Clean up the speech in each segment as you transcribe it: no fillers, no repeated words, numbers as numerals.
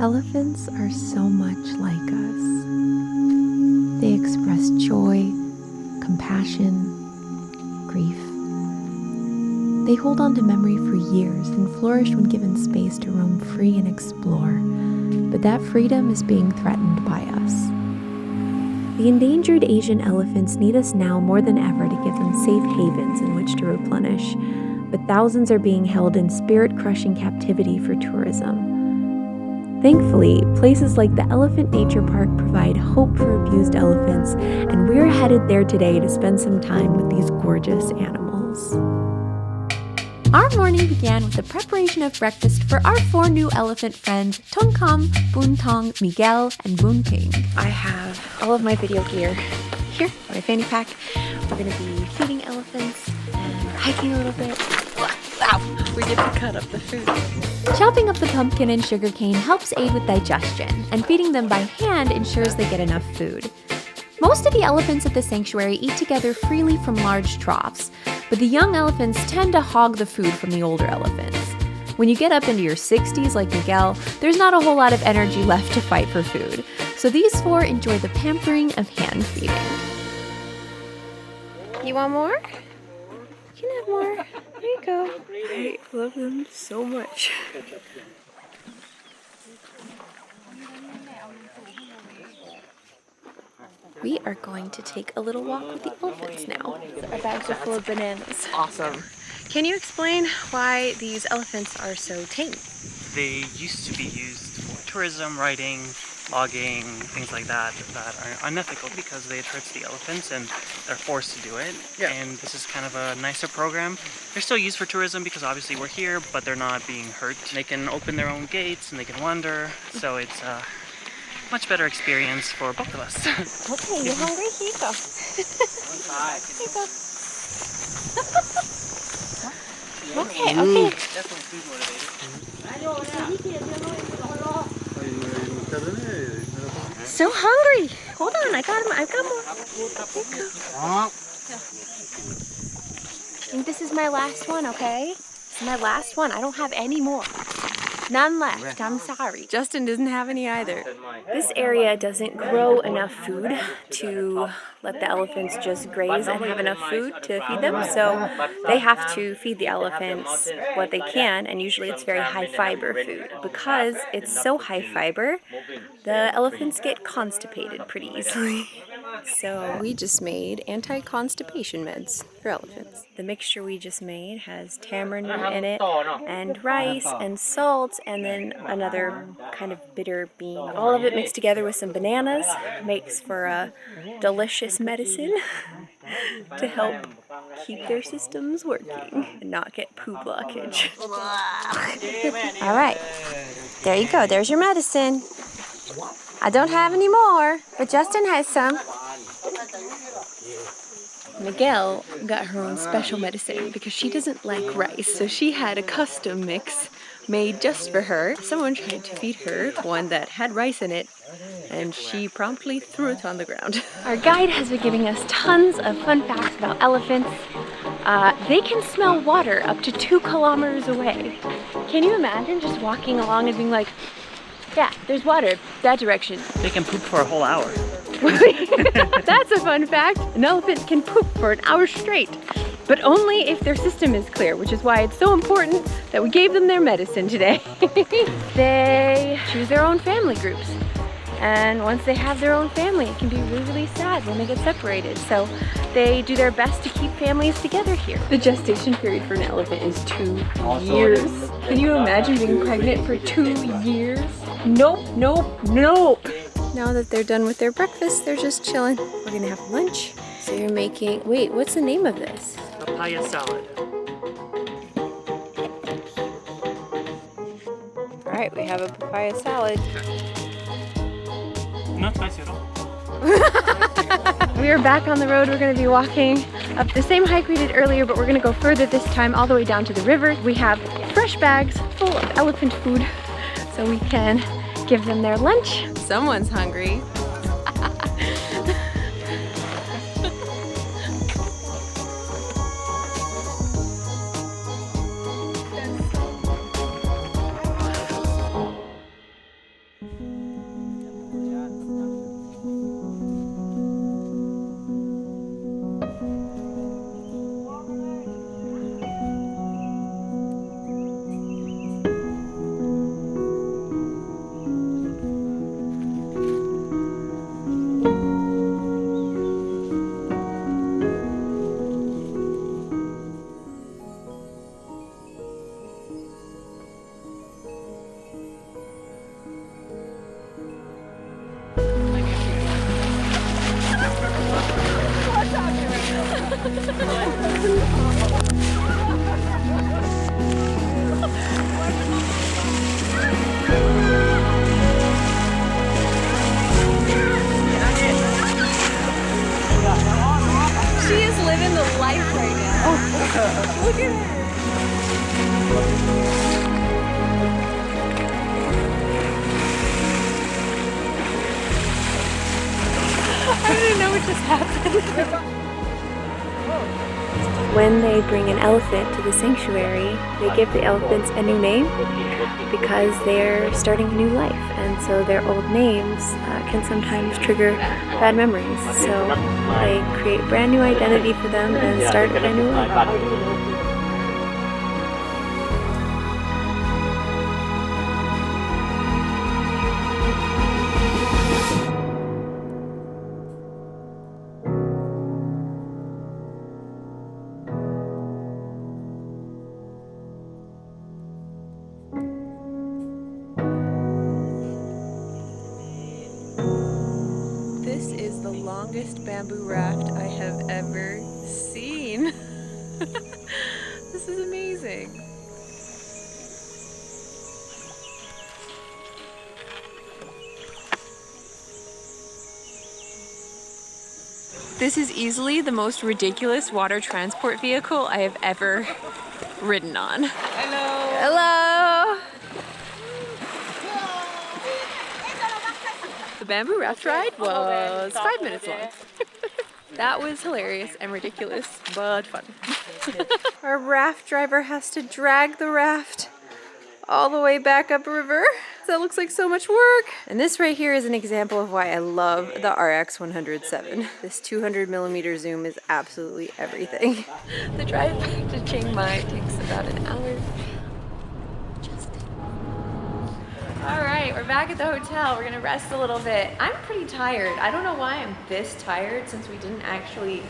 Elephants are so much like us. They express joy, compassion, grief. They hold on to memory for years and flourish when given space to roam free and explore. But that freedom is being threatened by us. The endangered Asian elephants need us now more than ever to give them safe havens in which to replenish, but thousands are being held in spirit-crushing captivity for tourism. Thankfully, places like the Elephant Nature Park provide hope for abused elephants, and we're headed there today to spend some time with these gorgeous animals. Our morning began with the preparation of breakfast for our 4 new elephant friends, Tongkam, Buntong, Miguel, and Bunting. I have all of my video gear here, my fanny pack. We're going to be feeding elephants and hiking a little bit. Wow, we get to cut up the food. Chopping up the pumpkin and sugarcane helps aid with digestion, and feeding them by hand ensures they get enough food. Most of the elephants at the sanctuary eat together freely from large troughs, but the young elephants tend to hog the food from the older elephants. When you get up into your 60s like Miguel, there's not a whole lot of energy left to fight for food, so these 4 enjoy the pampering of hand feeding. You want more? You can have more. There you go. I love them so much. We are going to take a little walk with the elephants now. Our bags are full of bananas. Awesome. Can you explain why these elephants are so tame? They used to be used for tourism, riding, logging, things like that are unethical because they hurt the elephants and they're forced to do it. Yeah. And this is kind of a nicer program. They're still used for tourism because obviously we're here, but they're not being hurt. They can open their own gates and they can wander, so it's a much better experience for both of us. Okay, you hungry? Here you go. Here you go. Okay. Definitely food motivated. So hungry. Hold on, I got more. I think this is my last one, okay? This is my last one. I don't have any more. None left. I'm sorry. Justin doesn't have any either. This area doesn't grow enough food to let the elephants just graze and have enough food to feed them, so they have to feed the elephants what they can, and usually it's very high fiber food. Because it's so high fiber, the elephants get constipated pretty easily. So we just made anti-constipation meds for elephants. The mixture we just made has tamarind in it, and rice, and salt, and then another kind of bitter bean. All of it mixed together with some bananas makes for a delicious medicine to help keep their systems working and not get poo blockage. All right, there you go. There's your medicine. I don't have any more, but Justin has some. Miguel got her own special medicine because she doesn't like rice, so she had a custom mix made just for her. Someone tried to feed her one that had rice in it, and she promptly threw it on the ground. Our guide has been giving us tons of fun facts about elephants. They can smell water up to 2 kilometers away. Can you imagine just walking along and being like, yeah, there's water that direction. They can poop for a whole hour. That's a fun fact. An elephant can poop for an hour straight, but only if their system is clear, which is why it's so important that we gave them their medicine today. They choose their own family groups. And once they have their own family, it can be really, really sad when they get separated. So they do their best to keep families together here. The gestation period for an elephant is 2 years. Can you imagine being pregnant for 2 years? Nope, nope, nope. Now that they're done with their breakfast, they're just chilling. We're gonna have lunch. So you're making, wait, what's the name of this? Papaya salad. All right, we have a papaya salad. Not spicy at all. We are back on the road. We're going to be walking up the same hike we did earlier, but we're going to go further this time, all the way down to the river. We have fresh bags full of elephant food, so we can give them their lunch. Someone's hungry. When they bring an elephant to the sanctuary, they give the elephants a new name because they're starting a new life, and so their old names can sometimes trigger bad memories. So they create a brand new identity for them and start a new life. This is the longest bamboo raft I have ever seen. This is amazing. This is easily the most ridiculous water transport vehicle I have ever ridden on. Hello. Hello. The bamboo raft ride was 5 minutes long. That was hilarious and ridiculous, but fun. Our raft driver has to drag the raft all the way back upriver. That looks like so much work. And this right here is an example of why I love the RX107. This 200mm zoom is absolutely everything. The drive back to Chiang Mai takes about an hour. All right, we're back at the hotel. We're gonna rest a little bit. I'm pretty tired. I don't know why I'm this tired since we didn't actually...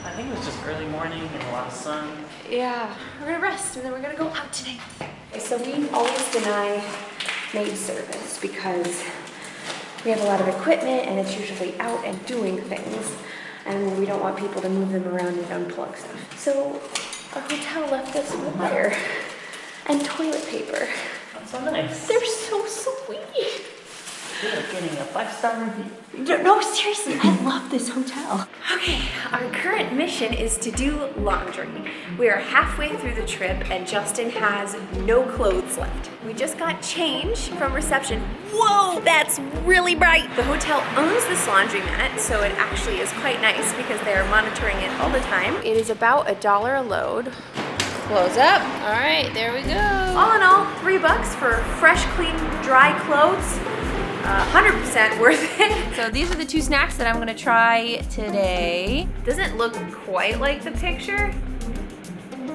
I think it was just early morning and a lot of sun. Yeah, we're gonna rest and then we're gonna go out today. So we always deny maid service because we have a lot of equipment and it's usually out and doing things, and we don't want people to move them around and unplug stuff. So our hotel left us water and toilet paper. That's so nice. They're so sweet. You're getting a 5-star review. No, seriously, I love this hotel. Okay, our current mission is to do laundry. We are halfway through the trip and Justin has no clothes left. We just got change from reception. Whoa, that's really bright. The hotel owns this laundromat, so it actually is quite nice because they're monitoring it all the time. It is about $1 a load. Close up. All right, there we go. All in all, $3 for fresh, clean, dry clothes. 100% worth it. So these are the 2 snacks that I'm gonna try today. Doesn't look quite like the picture.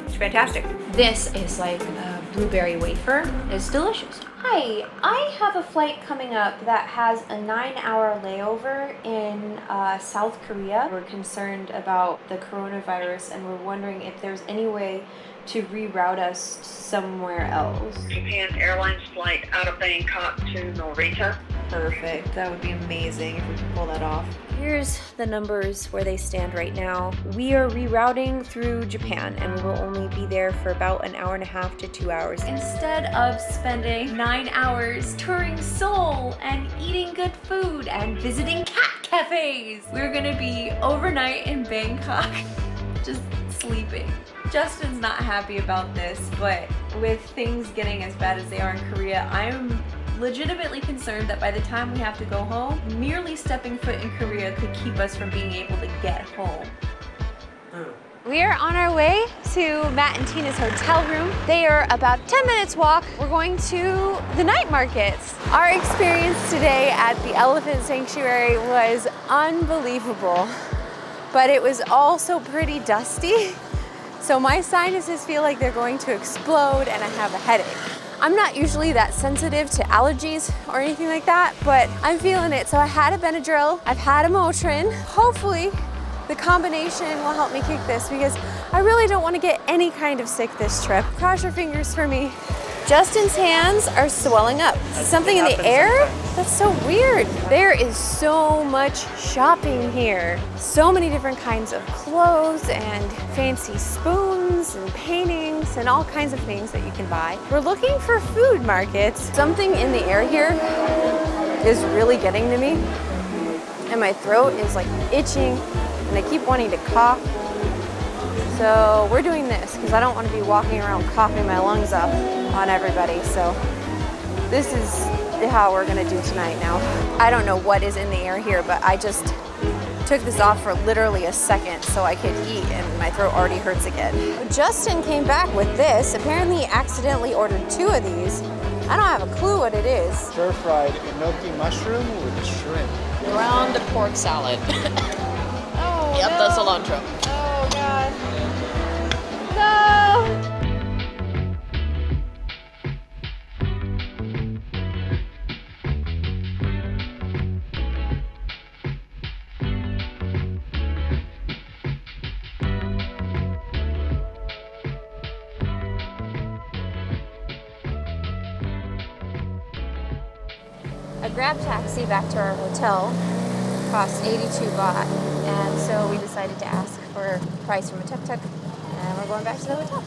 It's fantastic. This is like a blueberry wafer. It's delicious. Hi, I have a flight coming up that has a 9-hour layover in South Korea. We're concerned about the coronavirus and we're wondering if there's any way to reroute us somewhere else. Japan Airlines flight out of Bangkok to Narita. Perfect. That would be amazing if we could pull that off. Here's the numbers where they stand right now. We are rerouting through Japan and we will only be there for about 1.5 hours to 2 hours. Instead of spending 9 hours touring Seoul and eating good food and visiting cat cafes, we're gonna be overnight in Bangkok just sleeping. Justin's not happy about this, but with things getting as bad as they are in Korea, I'm legitimately concerned that by the time we have to go home, merely stepping foot in Korea could keep us from being able to get home. We are on our way to Matt and Tina's hotel room. They are about 10 minutes walk. We're going to the night markets. Our experience today at the elephant sanctuary was unbelievable, but it was also pretty dusty. So my sinuses feel like they're going to explode and I have a headache. I'm not usually that sensitive to allergies or anything like that, but I'm feeling it. So I had a Benadryl, I've had a Motrin. Hopefully the combination will help me kick this because I really don't want to get any kind of sick this trip. Cross your fingers for me. Justin's hands are swelling up. Something in the air? That's so weird. There is so much shopping here. So many different kinds of clothes and fancy spoons and paintings and all kinds of things that you can buy. We're looking for food markets. Something in the air here is really getting to me. And my throat is like itching and I keep wanting to cough. So we're doing this because I don't want to be walking around coughing my lungs up on everybody. So this is how we're gonna do tonight now. I don't know what is in the air here, but I just took this off for literally a second so I could eat, and my throat already hurts again. Justin came back with this. Apparently he accidentally ordered 2 of these. I don't have a clue what it is. Stir-fried enoki mushroom with shrimp. Ground pork salad. Oh, Yep, no. that's cilantro. Oh, God. No! A grab taxi back to our hotel cost 82 baht, and so we decided to ask for a price from a tuk-tuk, and we're going back to the hotel.